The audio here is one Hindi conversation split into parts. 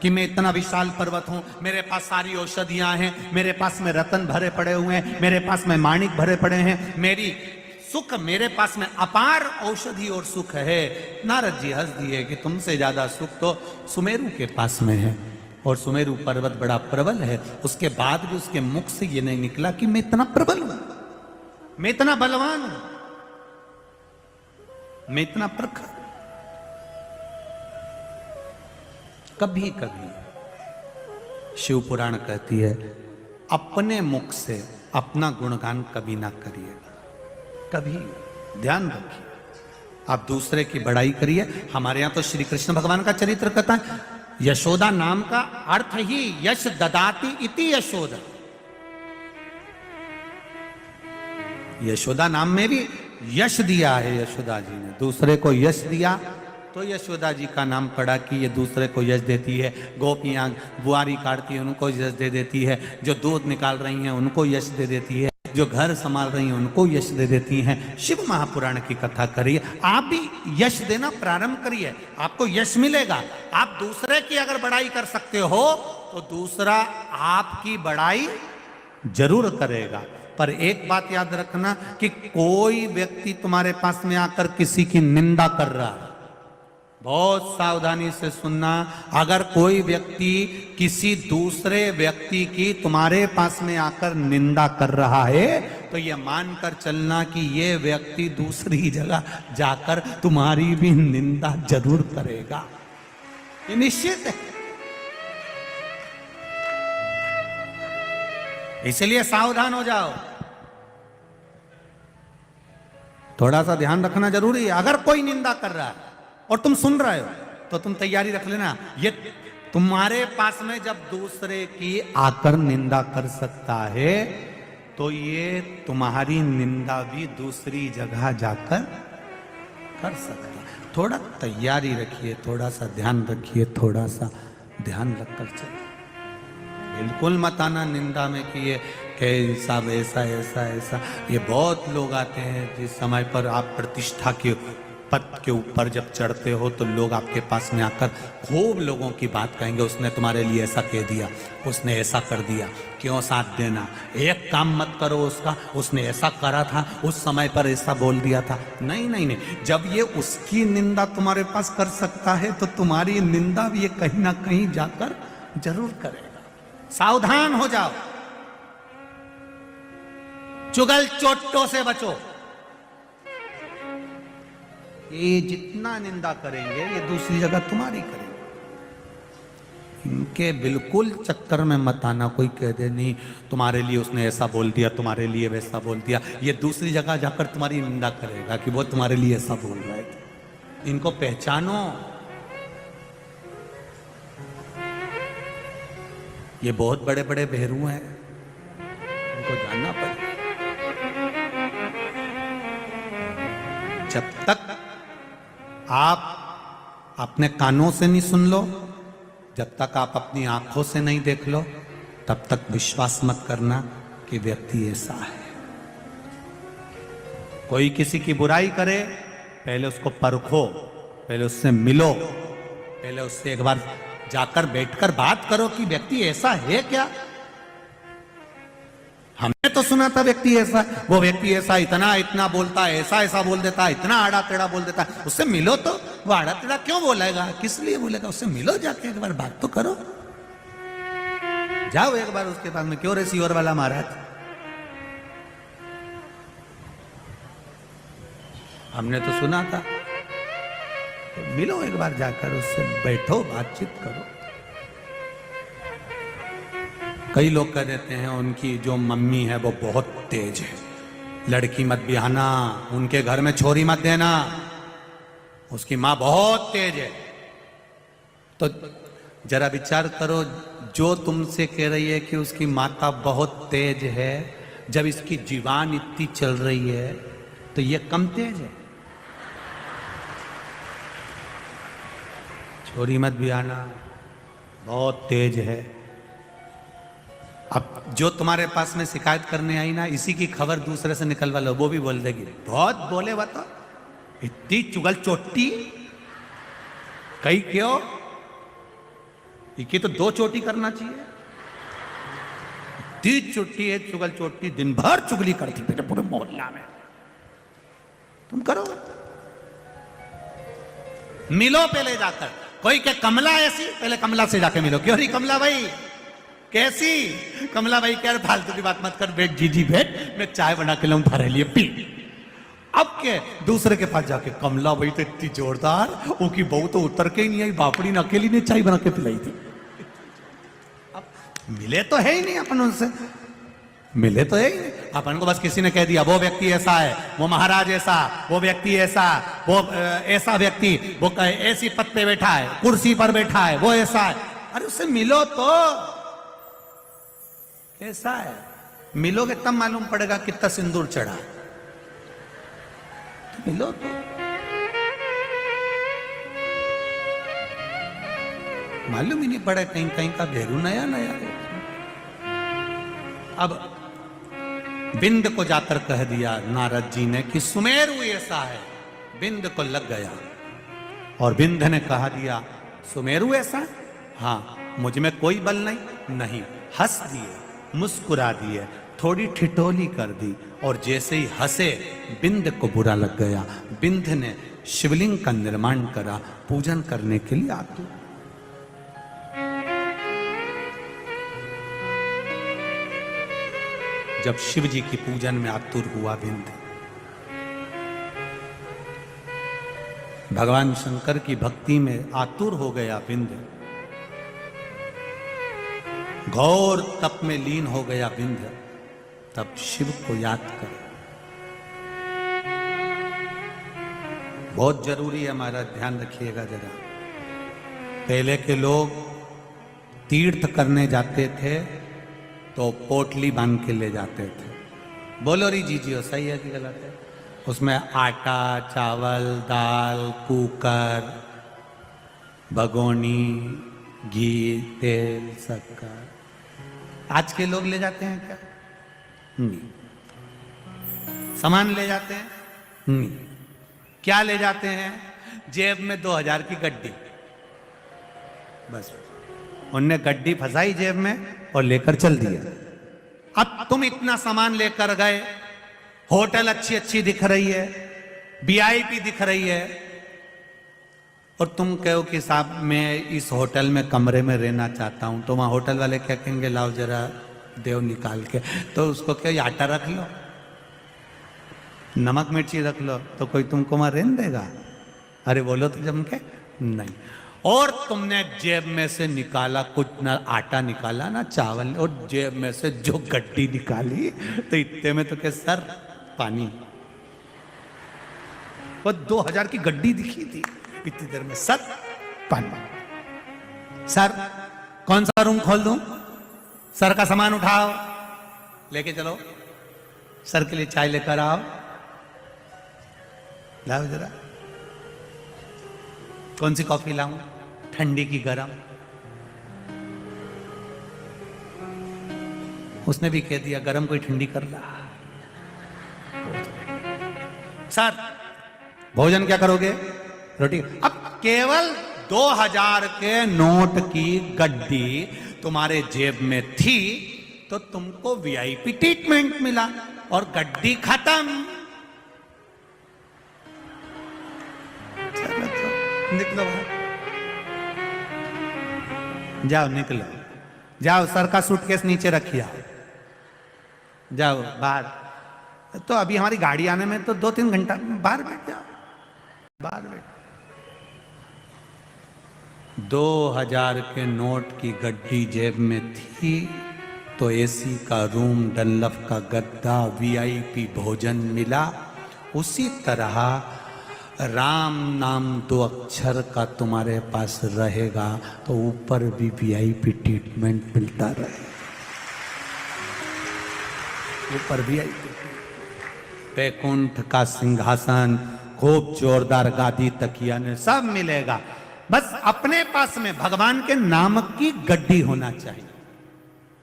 कि मैं इतना विशाल पर्वत हूं, मेरे पास सारी औषधियां हैं, मेरे पास में रतन भरे पड़े हुए हैं, मेरे पास में माणिक भरे पड़े हैं, मेरी सुख मेरे पास में अपार औषधि और सुख है। नारद जी हंस दिए कि तुमसे ज्यादा सुख तो सुमेरु के पास में है, और सुमेरु पर्वत बड़ा प्रबल है। उसके बाद भी उसके मुख से ये नहीं निकला कि मैं इतना प्रबल हूं, मैं इतना बलवान हूं, मैं इतना प्रखर। कभी कभी शिव पुराण कहती है, अपने मुख से अपना गुणगान कभी ना करिए, कभी ध्यान रखिए। आप दूसरे की बड़ाई करिए। हमारे यहां तो श्री कृष्ण भगवान का चरित्र कहता है, यशोदा नाम का अर्थ ही यश ददाती इति यशोदा। यशोदा नाम में भी यश दिया है यशोदा जी ने, दूसरे को यश दिया तो यशोदा जी का नाम पड़ा कि ये दूसरे को यश देती है। गोपियां बुआरी काटती है उनको यश दे देती है, जो दूध निकाल रही हैं उनको यश दे देती है, जो घर संभाल रही हैं उनको यश दे देती हैं। शिव महापुराण की कथा करिए, आप भी यश देना प्रारंभ करिए, आपको यश मिलेगा। आप दूसरे की अगर बड़ाई कर सकते हो तो दूसरा आपकी बड़ाई जरूर करेगा। पर एक बात याद रखना कि कोई व्यक्ति तुम्हारे पास में आकर किसी की निंदा कर रहा है, बहुत सावधानी से सुनना। अगर कोई व्यक्ति किसी दूसरे व्यक्ति की तुम्हारे पास में आकर निंदा कर रहा है तो यह मानकर चलना कि यह व्यक्ति दूसरी जगह जाकर तुम्हारी भी निंदा जरूर करेगा, ये निश्चित है। इसलिए सावधान हो जाओ, थोड़ा सा ध्यान रखना जरूरी है। अगर कोई निंदा कर रहा है और तुम सुन रहे हो तो तुम तैयारी रख लेना, ये तुम्हारे पास में जब दूसरे की आकर निंदा कर सकता है तो ये तुम्हारी निंदा भी दूसरी जगह जाकर कर सकता है। थोड़ा तैयारी रखिए, थोड़ा सा ध्यान रखिए, थोड़ा सा ध्यान रखकर चलिए। बिल्कुल मत आना निंदा में कि ये सब ऐसा ऐसा ऐसा। ये बहुत लोग आते हैं जिस समय पर आप प्रतिष्ठा के पद के ऊपर जब चढ़ते हो तो लोग आपके पास में आकर खूब लोगों की बात कहेंगे, उसने तुम्हारे लिए ऐसा कह दिया, उसने ऐसा कर दिया, क्यों साथ देना, एक काम मत करो उसका, उसने ऐसा करा था, उस समय पर ऐसा बोल दिया था। नहीं नहीं नहीं, जब ये उसकी निंदा तुम्हारे पास कर सकता है तो तुम्हारी निंदा भी ये कहीं ना कहीं जाकर जरूर करेगा। सावधान हो जाओ, चुगल चोटों से बचो। ये जितना निंदा करेंगे ये दूसरी जगह तुम्हारी करेंगे, इनके बिल्कुल चक्कर में मत आना। कोई कह दे नहीं तुम्हारे लिए उसने ऐसा बोल दिया, तुम्हारे लिए वैसा बोल दिया, ये दूसरी जगह जाकर तुम्हारी निंदा करेगा कि वो तुम्हारे लिए ऐसा बोल रहा है। इनको पहचानो, ये बहुत बड़े बड़े भेरू हैं, इनको जानना पड़ेगा। जब तक आप अपने कानों से नहीं सुन लो, जब तक आप अपनी आंखों से नहीं देख लो, तब तक विश्वास मत करना कि व्यक्ति ऐसा है। कोई किसी की बुराई करे, पहले उसको परखो, पहले उससे मिलो, पहले उससे एक बार जाकर बैठकर बात करो कि व्यक्ति ऐसा है क्या। हमने तो सुना था व्यक्ति ऐसा, वो व्यक्ति ऐसा इतना इतना बोलता है, ऐसा ऐसा बोल देता है, इतना आड़ा टेढ़ा बोल देता है। उससे मिलो तो वो आड़ा टेढ़ा क्यों बोलेगा, किस लिए बोलेगा, उससे मिलो, जाके एक बार बात तो करो। जाओ एक बार उसके पास में, क्यों रे सियोर वाला महाराज, हमने तो सुना था। तो मिलो एक बार जाकर, उससे बैठो, बातचीत करो। कई लोग कह देते हैं उनकी जो मम्मी है वो बहुत तेज है, लड़की मत ब्याहना, उनके घर में छोरी मत देना, उसकी माँ बहुत तेज है। तो जरा विचार करो, जो तुमसे कह रही है कि उसकी माता बहुत तेज है, जब इसकी जीवान इतनी चल रही है तो ये कम तेज है। छोरी मत ब्याहना, बहुत तेज है। अब जो तुम्हारे पास में शिकायत करने आई ना, इसी की खबर दूसरे से निकलवा लो, वो भी बोल देगी बहुत बोले वो तो, इतनी चुगल चोटी कई क्यों, कि तो 2 चोटी करना चाहिए, 3 चोटी है चुगल चोटी, दिन भर चुगली करती मेरे पूरे मोहल्ला में। तुम करो, मिलो पहले जाकर। कोई क्या कमला ऐसी, पहले कमला से जाके मिलो। क्यों नहीं कमला भाई कैसी? कमला भाई कह रहे फालतू की बात मत कर, बैठ जीजी बैठ, मैं चाय बना के लाऊं तुम्हारे लिए पी। अब के दूसरे के पास जाके, कमला भाई तो इतनी जोरदार, उनकी बहू तो उतर के ही नहीं आई, बापड़ी ने अकेली ने चाय बना के पिलाई थी। अब मिले तो है ही नहीं अपन उनसे, मिले तो है ही नहीं अपन को। बस किसी ने कह दिया वो व्यक्ति ऐसा है, वो महाराज ऐसा, वो व्यक्ति ऐसा, वो ऐसा व्यक्ति, वो ऐसी पद पे बैठा है, कुर्सी पर बैठा है, वो ऐसा है। अरे उससे मिलो तो, कैसा है? मिलोगे तब मालूम पड़ेगा कितना सिंदूर चढ़ा। तो मिलो तो, मालूम ही नहीं पड़े, कहीं कहीं का भेरू नया नया है। अब बिंद को जाकर कह दिया नारद जी ने कि सुमेरु ऐसा है। बिंद को लग गया और बिंद ने कहा दिया सुमेरु ऐसा? हाँ, मुझ में कोई बल नहीं। नहीं, हंस दिए, मुस्कुरा दिए, थोड़ी ठिठोली कर दी, और जैसे ही हंसे बिंद को बुरा लग गया। बिंद ने शिवलिंग का निर्माण करा, पूजन करने के लिए आतुर। जब शिव जी की पूजन में आतुर हुआ बिंद, भगवान शंकर की भक्ति में आतुर हो गया बिंद, घोर तप में लीन हो गया बिंद, तब शिव को याद कर। बहुत जरूरी है, हमारा ध्यान रखिएगा जरा। पहले के लोग तीर्थ करने जाते थे तो पोटली बांध के ले जाते थे। बोलो री जीजियो, सही है कि गलत है? उसमें आटा, चावल, दाल, कुकर, भगोनी, घी, तेल, शक्कर। आज के लोग ले जाते हैं क्या? नहीं। सामान ले जाते हैं? नहीं। क्या ले जाते हैं? जेब में 2000 की गड्डी, बस उनने गड्डी फंसाई जेब में और लेकर चल दिया। अब तुम इतना सामान लेकर गए, होटल अच्छी अच्छी दिख रही है, वीआईपी दिख रही है, और तुम कहो कि साहब मैं इस होटल में कमरे में रहना चाहता हूं, तो वहां होटल वाले क्या कहेंगे, लाओ जरा देव निकाल के। तो उसको क्या, आटा रख लो, नमक मिर्ची रख लो, तो कोई तुमको वहां रहने देगा? अरे बोलो तो जम के नहीं। और तुमने जेब में से निकाला कुछ, ना आटा निकाला ना चावल, और जेब में से जो गड्डी निकाली, तो इतने में तो क्या सर पानी। वो 2000 की गड्डी दिखी थी, इतनी देर में सर पानी। सर कौन सा रूम खोल दूं? सर का सामान उठाओ, लेके चलो, सर के लिए चाय लेकर आओ, लाओ जरा। कौन सी कॉफी लाऊं, ठंडी की गरम? उसने भी कह दिया गरम कोई ठंडी कर ला। सर भोजन क्या करोगे? रोटी। अब केवल 2000 के नोट की गड्डी तुम्हारे जेब में थी तो तुमको वीआईपी ट्रीटमेंट मिला, और गड्डी खत्म। निकलो बाहर, जाओ निकलो, जाओ सर का सूटकेस नीचे रखिए, जाओ बाहर। तो अभी हमारी गाड़ी आने में तो 2-3 घंटा, बाहर बैठ जाओ, बाहर बैठ। 2000 के नोट की गड्डी जेब में थी तो एसी का रूम, डनलप का गद्दा, वीआईपी भोजन मिला। उसी तरह राम नाम 2 अक्षर का तुम्हारे पास रहेगा तो ऊपर भी वीआईपी ट्रीटमेंट मिलता रहेगा, ऊपर वीआईपी, बैकुंठ का सिंहासन, खूब जोरदार गादी, तकिया ने सब मिलेगा। बस अपने पास में भगवान के नाम की गड्डी होना चाहिए,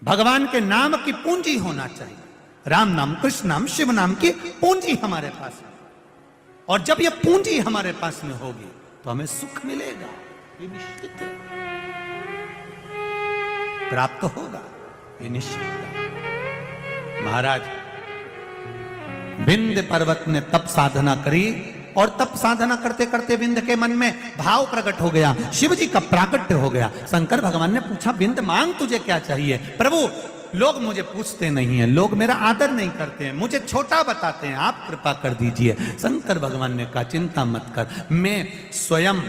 भगवान के नाम की पूंजी होना चाहिए। राम नाम, कृष्ण नाम, शिव नाम की पूंजी हमारे पास है, और जब यह पूंजी हमारे पास में होगी तो हमें सुख मिलेगा, ये निश्चित है। प्राप्त होगा, ये निश्चित। महाराज विंध्य पर्वत ने तप साधना करी और तप साधना करते करते विंध्य के मन में भाव प्रकट हो गया, शिव जी का प्राकट्य हो गया। शंकर भगवान ने पूछा, विंध्य मांग तुझे क्या चाहिए? प्रभु लोग मुझे पूछते नहीं हैं, लोग मेरा आदर नहीं करते हैं, मुझे छोटा बताते हैं, आप कृपा कर दीजिए। शंकर भगवान ने कहा, चिंता मत कर, मैं स्वयं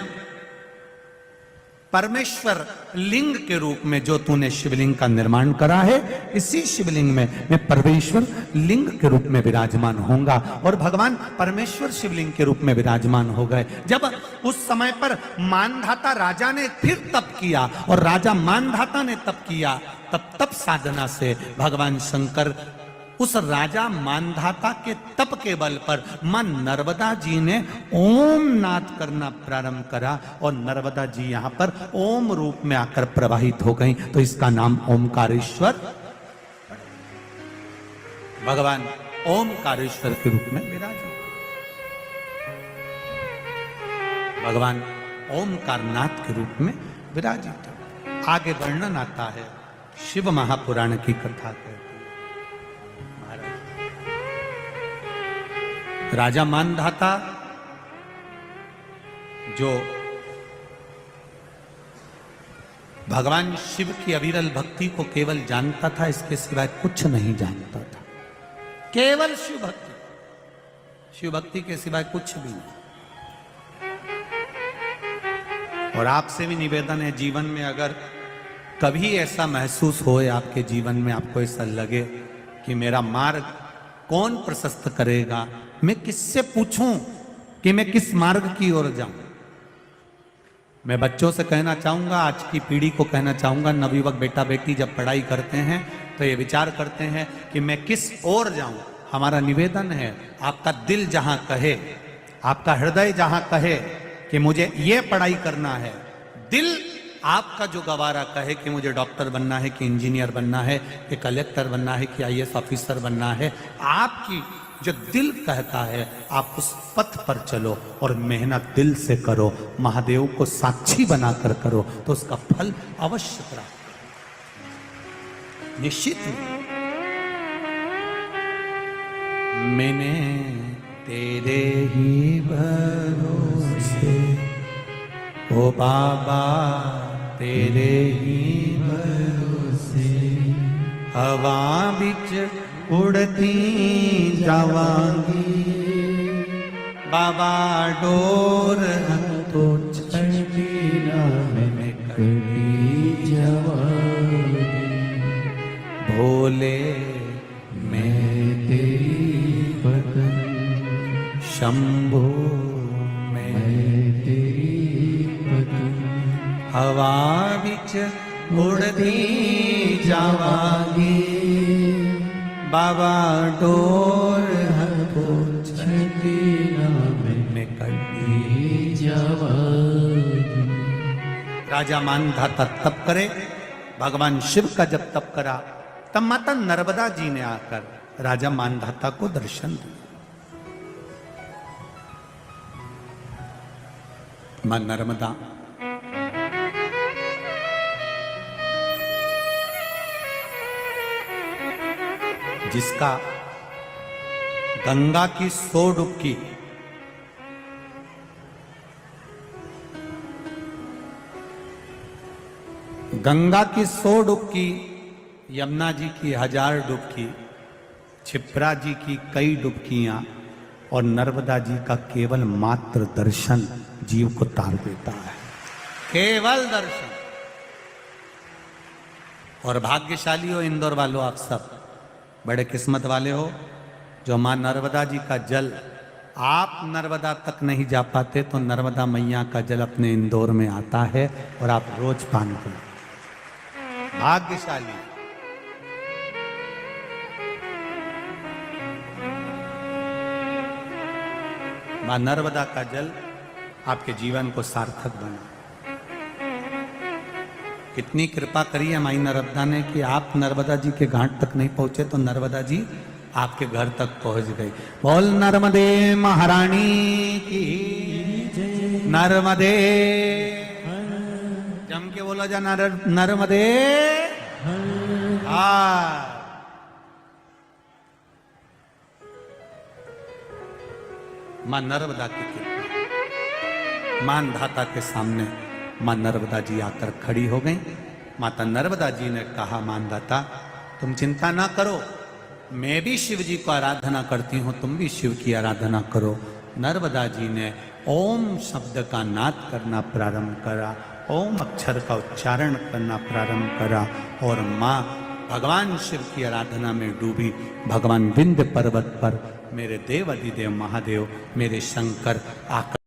परमेश्वर लिंग के रूप में जो तूने शिवलिंग का निर्माण करा है, इसी शिवलिंग में मैं परमेश्वर लिंग के रूप में विराजमान होऊंगा। और भगवान परमेश्वर शिवलिंग के रूप में विराजमान हो गए। जब उस समय पर मानधाता राजा ने फिर तप किया और राजा मानधाता ने तप किया, तब तप साधना से भगवान शंकर उस राजा मानधाता के तप के बल पर मां नर्मदा जी ने ओम नाद करना प्रारंभ करा और नर्मदा जी यहां पर ओम रूप में आकर प्रवाहित हो गई। तो इसका नाम ओमकारेश्वर। भगवान ओमकारेश्वर के रूप में विराजे, भगवान ओमकारनाथ के रूप में विराजित। आगे वर्णन आता है, शिव महापुराण की कथा कहती है। राजा मानधाता जो भगवान शिव की अविरल भक्ति को केवल जानता था, इसके सिवाय कुछ नहीं जानता था। केवल शिव भक्ति, शिव भक्ति के सिवाय कुछ भी नहीं। और आपसे भी निवेदन है, जीवन में अगर कभी ऐसा महसूस हो आपके जीवन में, आपको ऐसा लगे कि मेरा मार्ग कौन प्रशस्त करेगा, मैं किससे पूछूं कि मैं किस मार्ग की ओर जाऊं। मैं बच्चों से कहना चाहूंगा, आज की पीढ़ी को कहना चाहूंगा, नवयुवक बेटा बेटी जब पढ़ाई करते हैं तो ये विचार करते हैं कि मैं किस ओर जाऊं। हमारा निवेदन है, आपका दिल जहां कहे, आपका हृदय जहां कहे कि मुझे ये पढ़ाई करना है, दिल आपका जो गवारा कहे कि मुझे डॉक्टर बनना है, कि इंजीनियर बनना है, कि कलेक्टर बनना है, कि आईएएस ऑफिसर बनना है, आपकी जो दिल कहता है आप उस पथ पर चलो और मेहनत दिल से करो, महादेव को साक्षी बनाकर करो, तो उसका फल अवश्य प्राप्त निश्चित। मैंने तेरे ही भरोसे ओ बाबा, तेरे ही भरोसे हवा बिच उड़ती जावांगी, बाबा डोर तो छड़ी ना मैंने कटी जावांगी, भोले मैं तेरी बदन, शंभो मैं तेरी बदन, हवा बिच उड़ती जावांगी, बाबा डोर हमको छड़ी ना मैंने कटी जावांगी। राजा मानधाता तप करे, भगवान शिव का जब तप करा, तब माता नर्मदा जी ने आकर राजा मानधाता को दर्शन दिया। मां नर्मदा जिसका गंगा की 100 डुबकी, गंगा की 100 डुबकी, यमुना जी की 1000 डुबकी, क्षिप्रा जी की कई डुबकियां और नर्मदा जी का केवल मात्र दर्शन जीव को तार देता है, केवल दर्शन। और भाग्यशाली हो इंदौर वालों, आप सब बड़े किस्मत वाले हो जो मां नर्मदा जी का जल, आप नर्मदा तक नहीं जा पाते तो नर्मदा मैया का जल अपने इंदौर में आता है और आप रोज पान करते। भाग्यशाली। मां नर्मदा का जल आपके जीवन को सार्थक बना। कितनी कृपा करी है माई नर्मदा ने कि आप नर्मदा जी के घाट तक नहीं पहुंचे तो नर्मदा जी आपके घर तक पहुंच गई। बोल नर्मदे महारानी की, नर्मदे, जम के बोला जा नर्मदे मां नर्मदा की कृपा, मानधाता के सामने मां नर्मदा जी आकर खड़ी हो गई। माता नर्मदा जी ने कहा, मानधाता तुम चिंता ना करो, मैं भी शिव जी को आराधना करती हूं, तुम भी शिव की आराधना करो। नर्मदा जी ने ओम शब्द का नाद करना प्रारंभ करा, ओम अक्षर का उच्चारण करना प्रारंभ करा और मां भगवान शिव की आराधना में डूबी। भगवान विंध्य पर्वत पर मेरे देव अधिदेव महादेव, मेरे शंकर आकर